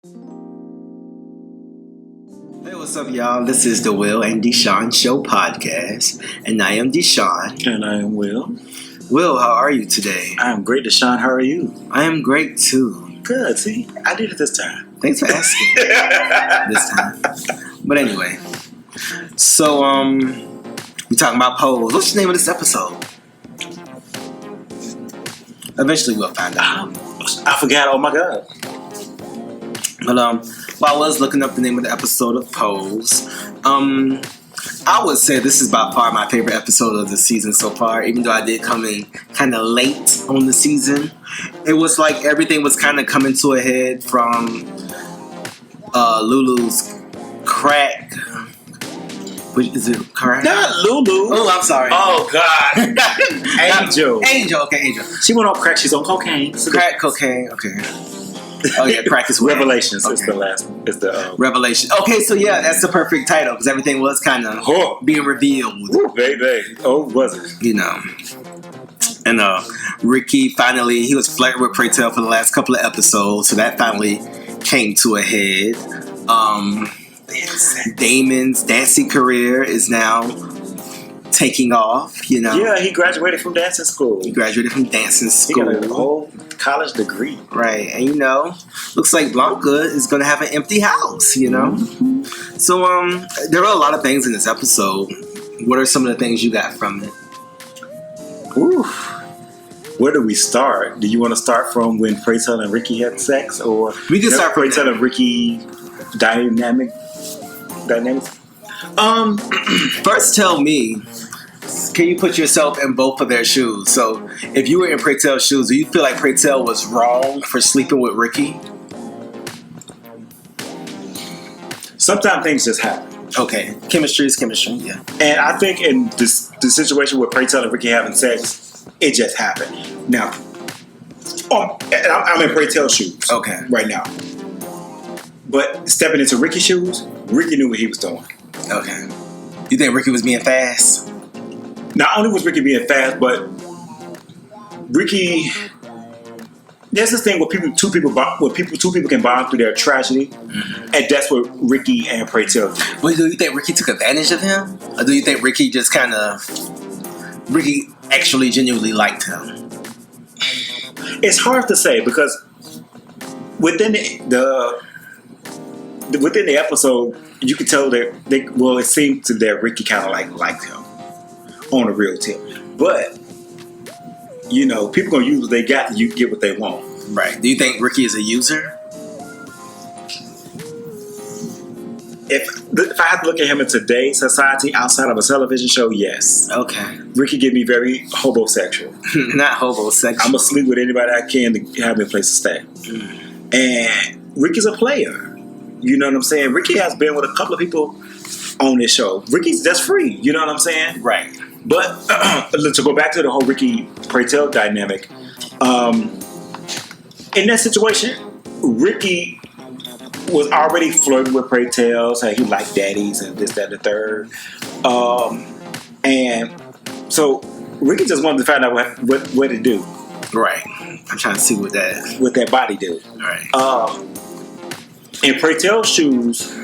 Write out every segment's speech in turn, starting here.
Hey, what's up, y'all? This is the Will and DeShaun Show podcast, and I am DeShaun. And I am Will. Will, how are you today? I am great, DeShaun. How are you? I am great too. Good. See, I did it this time. Thanks for asking. This time. But anyway, so we talking about polls. What's the name of this episode? Eventually, we'll find out. I forgot. Oh my god. But while I was looking up the name of the episode of polls, I would say this is by far my favorite episode of the season so far, even though I did come in kind of late on the season. It was like everything was kind of coming to a head from Lulu's crack. Is it crack? Not Lulu. Oh, I'm sorry. Oh, God. Angel. Angel, okay, Angel. She went on crack. She's on cocaine. Crack, cocaine, okay. Oh yeah, practice Revelations. Okay. It's the last. It's the Revelation. Okay, so yeah, that's the perfect title because everything was kind of being revealed. Ooh, baby. Oh, was it? You know. And Ricky finally, he was flirting with Pray Tell for the last couple of episodes, so that finally came to a head. Damon's dancing career is now taking off, you know. Yeah, he graduated from dancing school. He graduated from dancing school. He got a whole college degree. Right, and you know, looks like Blanca is going to have an empty house, you know. Mm-hmm. So, there are a lot of things in this episode. What are some of the things you got from it? Ooh. Where do we start? Do you want to start from when Pray Tell and Ricky had sex, or we can start Pray Tell and Ricky dynamics? First, tell me. Can you put yourself in both of their shoes? So, if you were in Pray Tell's shoes, do you feel like Pray Tell was wrong for sleeping with Ricky? Sometimes things just happen. Okay, chemistry is chemistry, yeah. And I think in the situation with Pray Tell and Ricky having sex, it just happened. Now, I'm in Pray Tell's shoes. Okay. Right now. But stepping into Ricky's shoes, Ricky knew what he was doing. Okay. You think Ricky was being fast? Not only was Ricky being fast, but Ricky. There's this thing where two people can bond through their tragedy, mm-hmm. and that's what Ricky and Pray Tell do. Well, do you think Ricky took advantage of him, or do you think Ricky just Ricky actually genuinely liked him? It's hard to say because within the episode, you could tell that it seemed to that Ricky kind of liked him on a real tip. But, you know, people gonna use what they got to get what they want. Right. Do you think Ricky is a user? If I have to look at him in today's society outside of a television show, yes. Okay. Ricky get me very homosexual. Not homosexual. I'm gonna sleep with anybody I can to have me a place to stay. Mm. And Ricky's a player. You know what I'm saying? Ricky has been with a couple of people on this show. Ricky's just free. You know what I'm saying? Right. But to go back to the whole Ricky Pray Tell dynamic, in that situation, Ricky was already flirting with Pray Tell, saying he liked daddies and this, that, and the third. And so Ricky just wanted to find out what to do. Right. I'm trying to see what that body do. Right. In Pray Tell's shoes,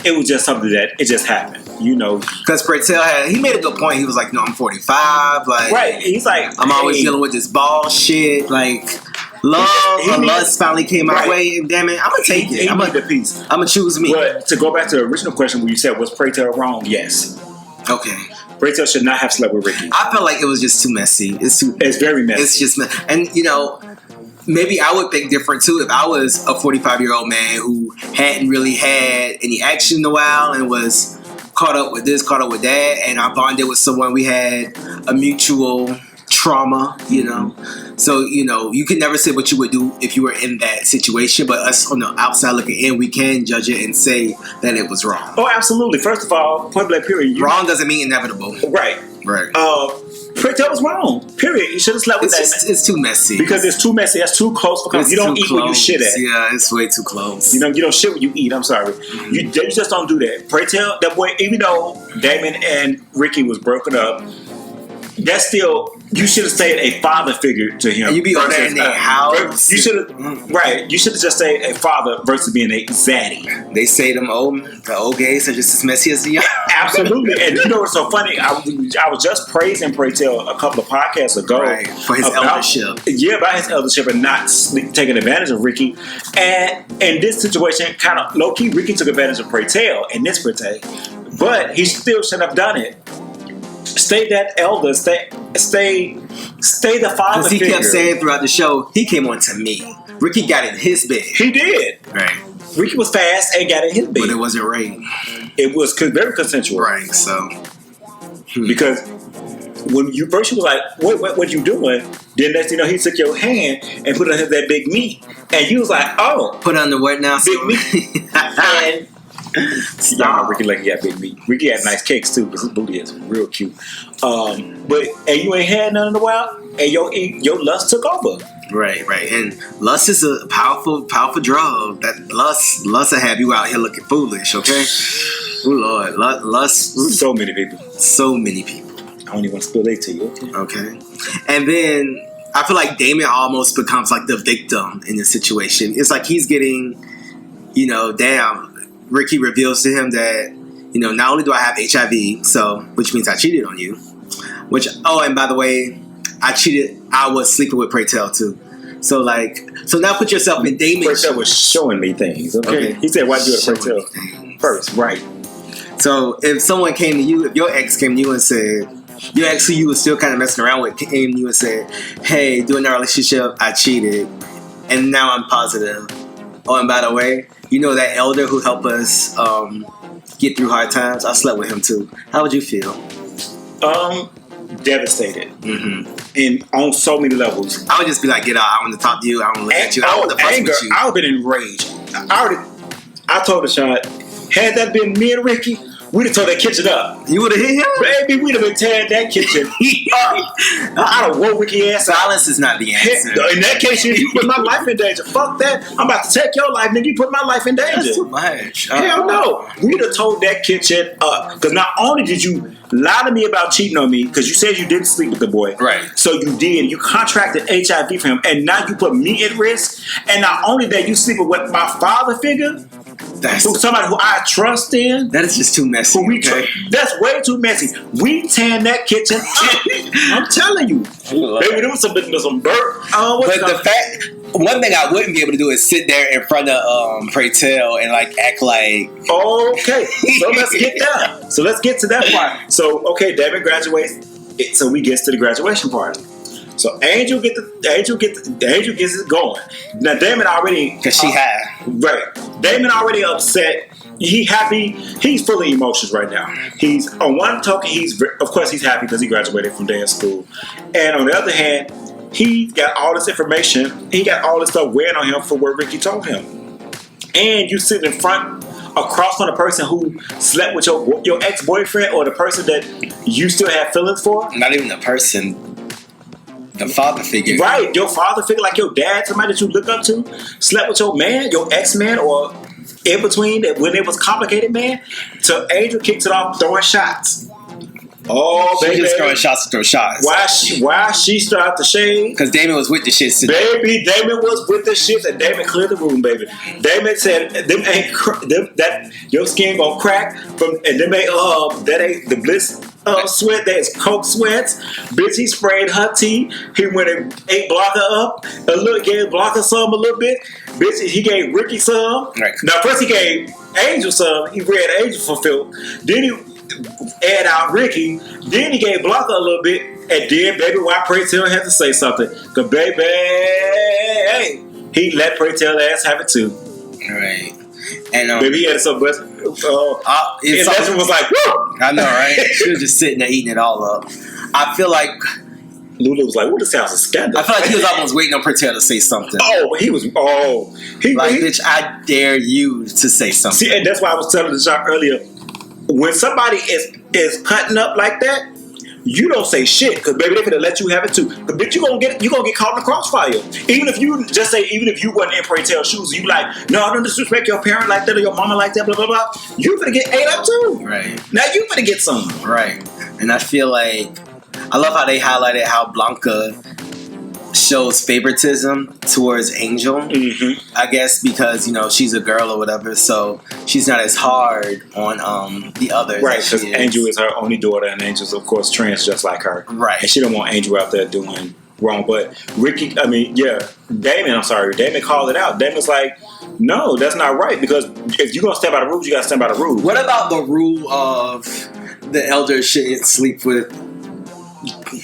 it was just something that it just happened, you know. Because Pray Tell he made a good point. He was like, "No, I'm 45. Like, right? He's like, I'm always dealing with this ball shit. Like, lust finally came my way, and damn it, I'm gonna take it. I'm the piece. I'm gonna choose me." But to go back to the original question, where you said, "Was Pray Tell wrong?" Yes. Okay. Pray Tell should not have slept with Ricky. I felt like it was just too messy. It's very messy. It's just, and you know. Maybe I would think different too if I was a 45-year-old man who hadn't really had any action in a while and was caught up with this, caught up with that, and I bonded with someone. We had a mutual trauma, you know. So, you know, you can never say what you would do if you were in that situation, but us on the outside looking in, we can judge it and say that it was wrong. Oh, absolutely. First of all, point blank period. Wrong doesn't mean inevitable. Right. Right. Pray Tell was wrong. Period. You should have slept with that. It's too messy. Because it's too messy. That's too close for comfort. You don't eat where you shit at. Yeah, it's way too close. You don't shit where you eat. I'm sorry. Mm-hmm. You just don't do that. Pray Tell, that boy, even though Damon and Ricky was broken up, that's still You should have said a father figure to him. You be over there in their house. You should have, right? You should have just said a father versus being a zaddy. They say the old gays are just as messy as the young. Absolutely. And you know what's so funny? I was just praising Pray Tell a couple of podcasts ago for his eldership. Yeah, about his eldership and not taking advantage of Ricky. And in this situation, kind of low key, Ricky took advantage of Pray Tell in this Pray, but he still shouldn't have done it. Stay that elder. Stay the father figure. Because he kept saying throughout the show, he came on to me. Ricky got in his bed. He did. Right. Ricky was fast and got in his bed. But it wasn't rape. It was very consensual. Right, so. Because when you first was like, what you doing? Then next thing you know, he took your hand and put it on that big meat. And you was like, oh. Put on the what now? Big meat. And y'all know Ricky like he got big meat. Ricky had nice cakes too because his booty is real cute. But you ain't had none in a while, and your lust took over. Right. And lust is a powerful drug. That lust will have you out here looking foolish. Okay. Oh Lord, lust. So many people. I don't even want to spill it to you. Okay. And then I feel like Damon almost becomes like the victim in this situation. It's like he's getting, damn. Ricky reveals to him that, not only do I have HIV, which means I cheated on you, and by the way, I was sleeping with Pray Tell too. So now put yourself in Damon's Pray Tell was showing me things, okay? He said, why'd you do it, Pray Tell? First, right. So if someone came to you, if your ex came to you and said, your ex who you were still kind of messing around with came to you and said, hey, during our relationship, I cheated, and now I'm positive. Oh, and by the way, that elder who helped us get through hard times? I slept with him too. How would you feel? Devastated. Mm-hmm. And on so many levels. I would just be like, get out. I want to talk to you. I want to look at you. I want to fuss with you. I would have been enraged. I told DeShaun, had that been me and Ricky, we'd have tore that kitchen up. You would have hit him? Baby, we'd have been tearing that kitchen up. I don't want Ricky ass. Silence is not the answer. In that case, you put my life in danger. Fuck that. I'm about to take your life, nigga. You put my life in danger. That's too much. Hell no. We'd have tore that kitchen up. Because not only did you lie to me about cheating on me, because you said you didn't sleep with the boy. Right. So you did. You contracted HIV from him. And now you put me at risk. And not only that, you sleeping with my father figure. Somebody who I trust in. That is just too messy. That's way too messy. We tan that kitchen up. I'm telling you. Baby, there was some burnt. One thing I wouldn't be able to do is sit there in front of Pray Tell and act like. Okay, so let's get there. So let's get to that part. So David graduates. So we get to the graduation party. So Angel gets it going. Now Damon already, because she had right. Damon already upset. He happy. He's full of emotions right now. He's on one token. Of course he's happy because he graduated from dance school, and on the other hand, he got all this information. He got all this stuff weighing on him for what Ricky told him. And you sit across from the person who slept with your ex-boyfriend or the person that you still have feelings for. Not even the person. The father figure. Right, your father figure, like your dad, somebody that you look up to, slept with your man, your ex-man, or in between, when it was complicated, man. So Angel kicks it off throwing shots. Oh, she baby. just throwing shots to throw shots. Why she started the shade? Because Damon was with the shits today. Baby, Damon was with the shits, and Damon cleared the room, baby. Damon said, that your skin gonna crack from, and that ain't the bliss sweat, that's coke sweats. Bitch, he sprayed her tea. He went and ate Blocker up. Gave Blocker some a little bit. Bitch, he gave Ricky some. Right. Now, first he gave Angel some. He read Angel for filth. Then he add out Ricky. Then he gave Blocker a little bit. And then, baby, why Pray Tell had to say something? Because, baby, he let Pray Tell ass have it too. Right. And baby, he had some best. And that's was like, woo! I know, right? She was just sitting there eating it all up. I feel like Lulu was like, "What? This sounds a scandal." I feel like he was almost waiting on Pray Tell to say something. Bitch, I dare you to say something. See, and that's why I was telling the shop earlier. When somebody is cutting up like that, you don't say shit because baby, they could let you have it too. But bitch, you gonna get caught in the crossfire. Even if you wasn't in Pray Tell shoes, you like, no, don't disrespect your parent like that or your mama like that, blah blah blah. You gonna get ate up too. Right. Now you gonna get some. Right. And I feel like I love how they highlighted how Blanca shows favoritism towards Angel. Mm-hmm. I guess because she's a girl or whatever, so she's not as hard on the others. Right, because Angel is her only daughter, and Angel's of course trans just like her. Right, and she don't want Angel out there doing wrong. But Damon called it out. Damon's like, no, that's not right, because if you're gonna step out of rules, you gotta step out of rules. What about the rule of the elders shouldn't sleep with?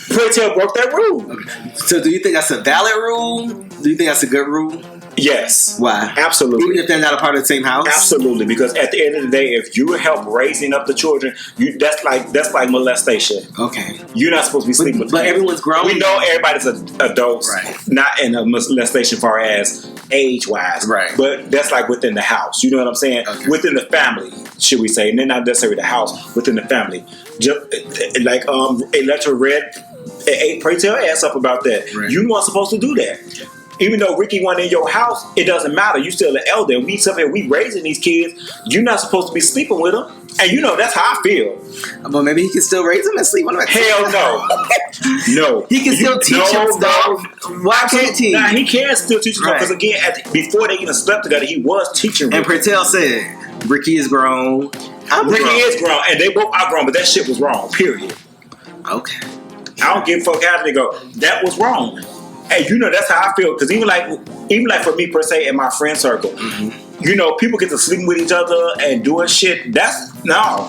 Purtell broke that rule. Okay. So do you think that's a valid rule? Do you think that's a good rule? Yes. Why? Absolutely. Even if they're not a part of the same house? Absolutely, because at the end of the day, if you help raising up the children, that's like molestation. Okay. You're not supposed to be sleeping with them. But everyone's grown. We know everybody's adults, right? Not in a molestation far as age-wise. Right. But that's like within the house. You know what I'm saying? Okay. Within the family, should we say. And then not necessarily the house, within the family. Just like Electra read Ep.8 Pray-Tell ass up about that. Right. You weren't supposed to do that. Even though Ricky wasn't in your house, it doesn't matter. You still an elder. And we sit here, we raising these kids. You're not supposed to be sleeping with them. And that's how I feel. But maybe he can still raise them and sleep on them. Hell no. No. He can still teach him stuff. Why can't he? Nah, he can still teach him stuff. Because again, before they even slept together, he was teaching Ricky. And Pray-Tell said, Ricky is grown. Ricky is grown. And they both are grown. But that shit was wrong. Period. Okay. I don't give a fuck how they go. That was wrong. Hey, that's how I feel. Because even like for me per se in my friend circle, people get to sleeping with each other and doing shit. That's no.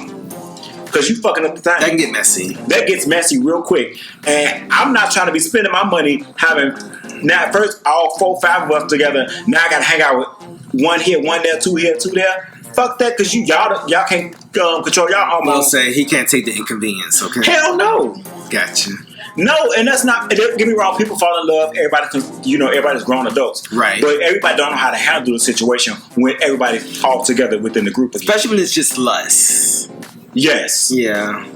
Because you fucking up the time. That can get messy. That gets messy real quick. And I'm not trying to be spending my money having now first all 4, 5 of us together. Now I gotta hang out with one here, one there, 2 here, 2 there. Fuck that, because y'all can't control y'all hormones. We'll say he can't take the inconvenience, okay? Hell no. Gotcha. No, and that's not. Don't get me wrong. People fall in love. Everybody's grown adults, right? But everybody don't know how to handle the situation when everybody's all together within the group. Again. Especially when it's just lust. Yes. Yeah.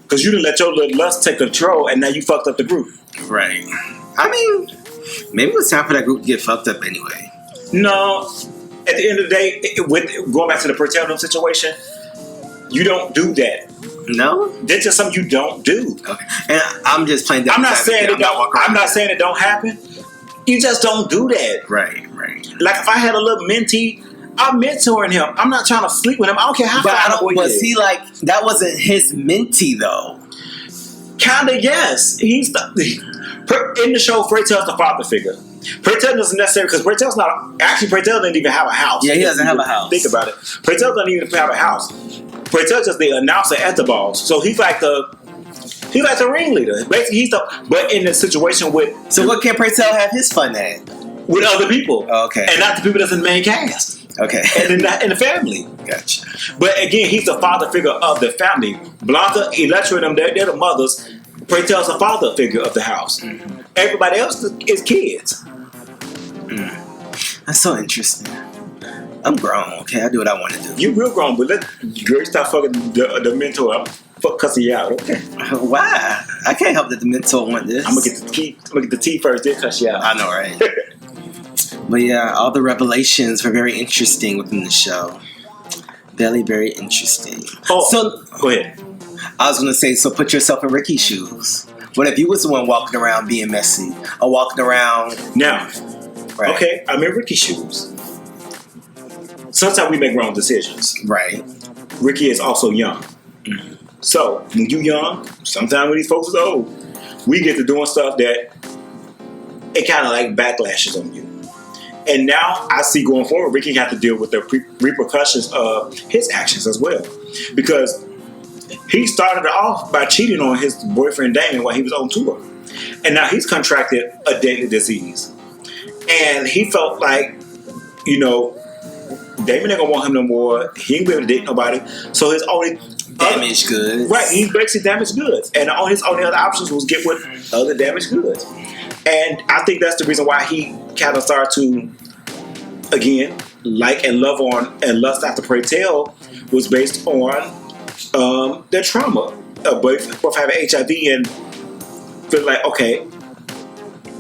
Because you didn't let your little lust take control, and now you fucked up the group. Right. I mean, maybe it was time for that group to get fucked up anyway. No. At the end of the day, going back to the Pray-Tell situation, you don't do that. No, that's just something you don't do. Okay, and I'm just playing. I'm not saying it don't. I'm not saying it don't happen. You just don't do that. Right. Like if I had a little mentee, I'm mentoring him. I'm not trying to sleep with him. I don't care how far away he is. But see, like that wasn't his mentee though. Kinda, yes. He's in the show. Pray-Tell's the father figure. Pray-Tell doesn't necessarily, because Pray-Tell's not actually. Pell didn't even have a house. Yeah, he doesn't have a house. Think about it. Pray-Tell doesn't even have a house. Pray-Tell's just the announcer at the balls, so he's like the ringleader. Basically, but in the situation with. So what can Pray-Tell have his fun at? With other people. Oh, okay, and not the people that's in the main cast. Okay, and in the family. Gotcha. But again, he's the father figure of the family. Blanca, Electra, and them, they're the mothers. Pray-Tell's the father figure of the house. Mm-hmm. Everybody else is kids. That's so interesting. I'm grown, okay? I do what I want to do. You're real grown, but girl, stop fucking the mentor. I'm fuck cussing you out, okay? Why? I can't help that the mentor want this. I'm gonna get the tea first, then cuss you out. I know, right? But yeah, all the revelations were very interesting within the show. Very, very interesting. Oh, so go ahead. I was gonna say, so put yourself in Ricky's shoes. What if you was the one walking around being messy, or walking around now? Right. Okay, I'm in Ricky's shoes. Sometimes we make wrong decisions. Right. Ricky is also young. Mm-hmm. So, when you young, sometimes when these folks is old, we get to doing stuff that it kind of like backlashes on you. And now I see going forward, Ricky have to deal with the repercussions of his actions as well. Because he started off by cheating on his boyfriend Damon while he was on tour. And now he's contracted a deadly disease. And he felt like, Damon ain't gonna want him no more. He ain't gonna be able to date nobody. So his only damaged goods. Right, he basically damaged goods. And his only other options was get with other damaged goods. And I think that's the reason why he kind of started to, again, like and love on and lust after Pray-Tell was based on their trauma. Both having HIV and feel like, okay,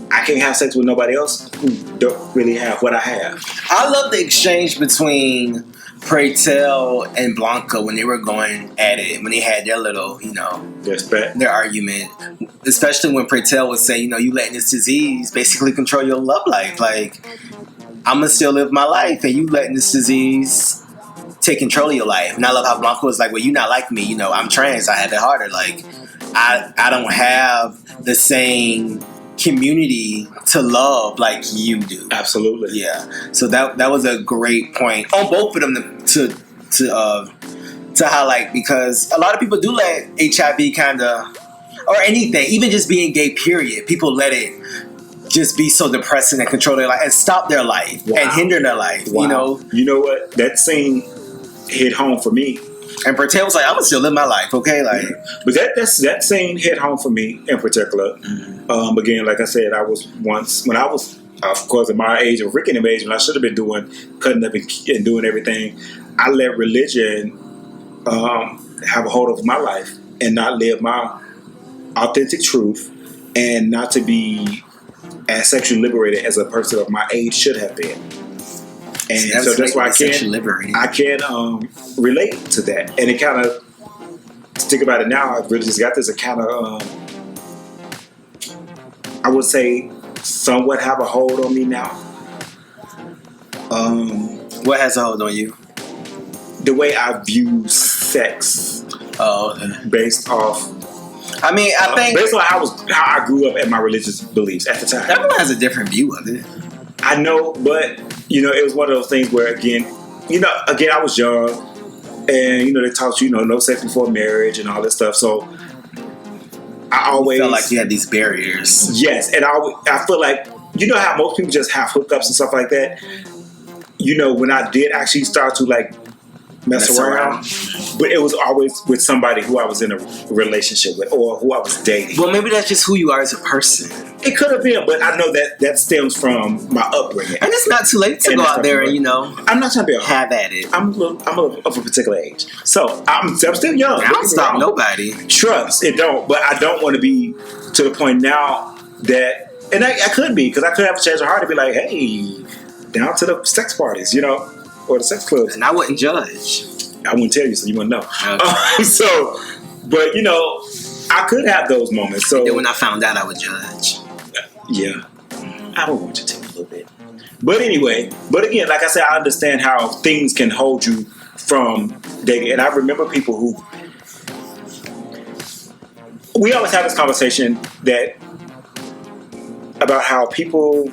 I can't have sex with nobody else who don't really have what I have. I love the exchange between Preytel and Blanca, when they were going at it, when they had their little, their argument, especially when Preytel was saying, you letting this disease basically control your love life. Like, I'm gonna still live my life, and you letting this disease take control of your life. And I love how Blanca was like, well, you're not like me. I'm trans. I have it harder. Like, I don't have the same community to love like you do. Absolutely. Yeah. So that was a great point on both of them to highlight, because a lot of people do let HIV kind of, or anything, even just being gay, period. People let it just be so depressing and control their life and stop their life and hinder their life. Wow. You know what? That scene hit home for me. And Preytel was like, I'm gonna still live my life, okay? Like, but that scene hit home for me in particular. Mm-hmm. Again, like I said, I was once when I was, of course, at my age or Rick in the age when I should have been cutting up and doing everything. I let religion have a hold over my life and not live my authentic truth, and not to be as sexually liberated as a person of my age should have been. And so that's why I can relate to that. And it kind of, to think about it now, I've really just got this kind of, I would say, somewhat have a hold on me now. What has a hold on you? The way I view sex. Based off. I mean, I think based on how I grew up and my religious beliefs at the time. Everyone has a different view of it. I know, but it was one of those things where again, I was young, and they taught you, no sex before marriage and all this stuff. So I always felt like you had these barriers. Yes, and I feel like how most people just have hookups and stuff like that. When I did actually start to like mess around, but it was always with somebody who I was in a relationship with or who I was dating. Well, maybe that's just who you are as a person. It could have been, but I know that stems from my upbringing. And it's not too late to go out there and I'm not trying to be have at it. I'm of a particular age, so I'm still young. I don't stop nobody. Trust it don't, but I don't want to be to the point now that, and I could be, because I could have a change of heart to be like, hey, down to the sex parties, or the sex clubs. And I wouldn't judge. I wouldn't tell you, so you wouldn't know. Okay. But I could have those moments. So and then when I found out, I would judge. Yeah, I would want you to a little bit. But anyway, again, like I said, I understand how things can hold you from dating. And I remember people who, we always have this conversation about how people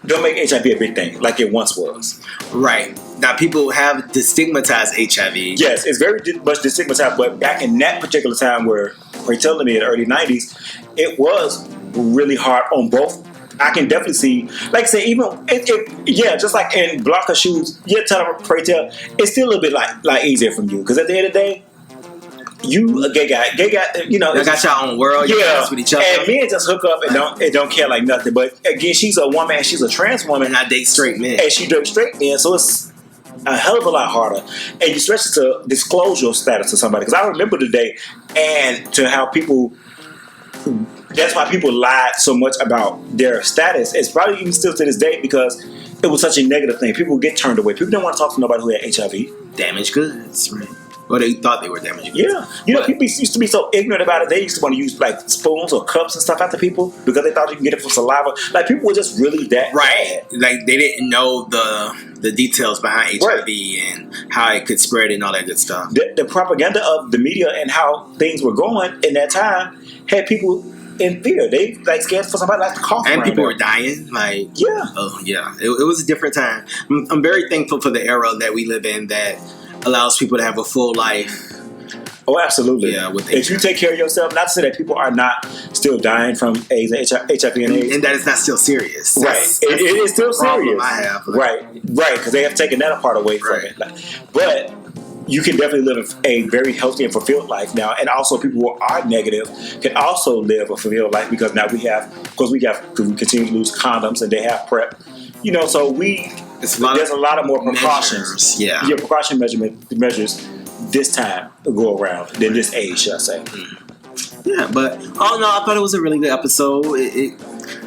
don't make HIV a big thing like it once was. Right. Now, people have destigmatized HIV. Yes, it's very much destigmatized, but back in that particular time where we're telling me in the early 90s, it was really hard on both. I can definitely see, like I say, even, just like in Blanca's shoes, tell them, pray tell, it's still a little bit like easier from you, because at the end of the day, you a gay guy, you got your own world. You dance with each other, and men just hook up and don't care like nothing. But again, she's a woman, she's a trans woman, and I date straight men, and she dates straight men, so it's a hell of a lot harder. And you stretch it to disclose your status to somebody, because I remember the day, and to how people. That's why people lied so much about their status. It's probably even still to this day, because it was such a negative thing. People get turned away. People didn't want to talk to nobody who had HIV. Damaged goods, right? Or they thought they were damaged goods. Yeah. People used to be so ignorant about it. They used to want to use like spoons or cups and stuff after people because they thought you can get it from saliva. Like, people were just really that right. Bad. Like, they didn't know the details behind HIV and how it could spread and all that good stuff. The propaganda of the media and how things were going in that time had people in fear. They like scared for somebody like to cough. And people were dying. Like, it was a different time. I'm very thankful for the era that we live in that allows people to have a full life. Oh, absolutely. Yeah, if you take care of yourself, not to say that people are not still dying from AIDS and HIV and AIDS. And that it's not still serious. Right. It is still serious. I have. Right, because they have taken that part away from it. But you can definitely live a very healthy and fulfilled life now. And also people who are negative can also live a fulfilled life, because now we continue to lose condoms and they have PrEP. So there's a lot of more precautions. Yeah. Precaution measures this time go around than this age, should I say. Yeah, but all in all, I thought it was a really good episode.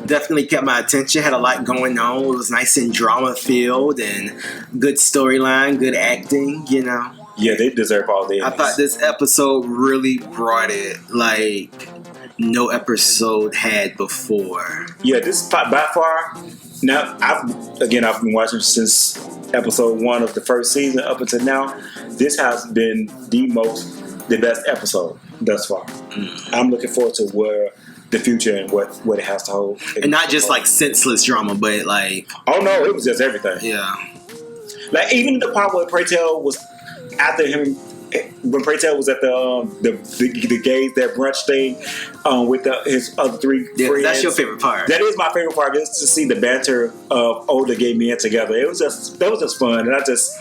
definitely kept my attention. Had a lot going on. It was nice and drama filled and good storyline, good acting. You know. Yeah, they deserve all the I thought this episode really brought it like no episode had before. Yeah, this by far. Now I've been watching since episode 1 of the first season up until now. This has been the best episode thus far. I'm looking forward to where the future and what it has to hold. And not just like senseless drama, but like, oh no, it was just everything. Yeah. Like even the part where Pray Tell was after him, when Pray Tell was at the gays that brunch thing with his other 3 friends. That's your favorite part. That is my favorite part. Is to see the banter of older gay men together. That was just fun, and I just.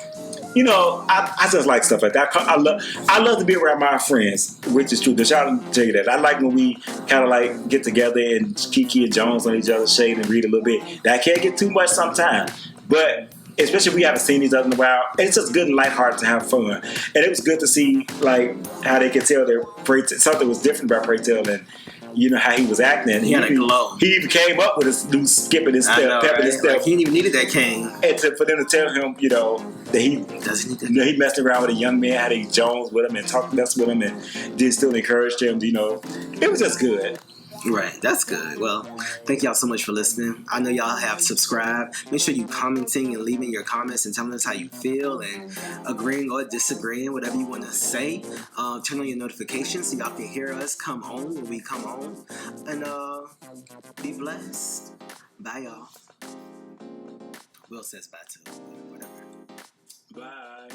You know, I just like stuff like that. I love to be around my friends, which is true. DeShaun tell you that. I like when we kind of like get together and Kiki and Jones on each other's shade and read a little bit. That can't get too much sometimes, but especially if we haven't seen each other in a while, it's just good and lighthearted to have fun. And it was good to see like how they could tell that something was different about Pray Tell and. You know how he was acting. He had a glow. He even came up with his new skipping his step, pepping his step. Like, he didn't even needed that cane. And for them to tell him, you know, that he doesn't. You know, he messed around with a young man, had a Jones with him, and talked mess with him, and did still encourage him. You know, it was just good. Right, that's good. Well, thank y'all so much for listening. I know y'all have subscribed. Make sure you commenting and leaving your comments and telling us how you feel and agreeing or disagreeing, whatever you want to say. Turn on your notifications so y'all can hear us come on when we come on. And be blessed. Bye, y'all. Will says bye too. Whatever. Bye.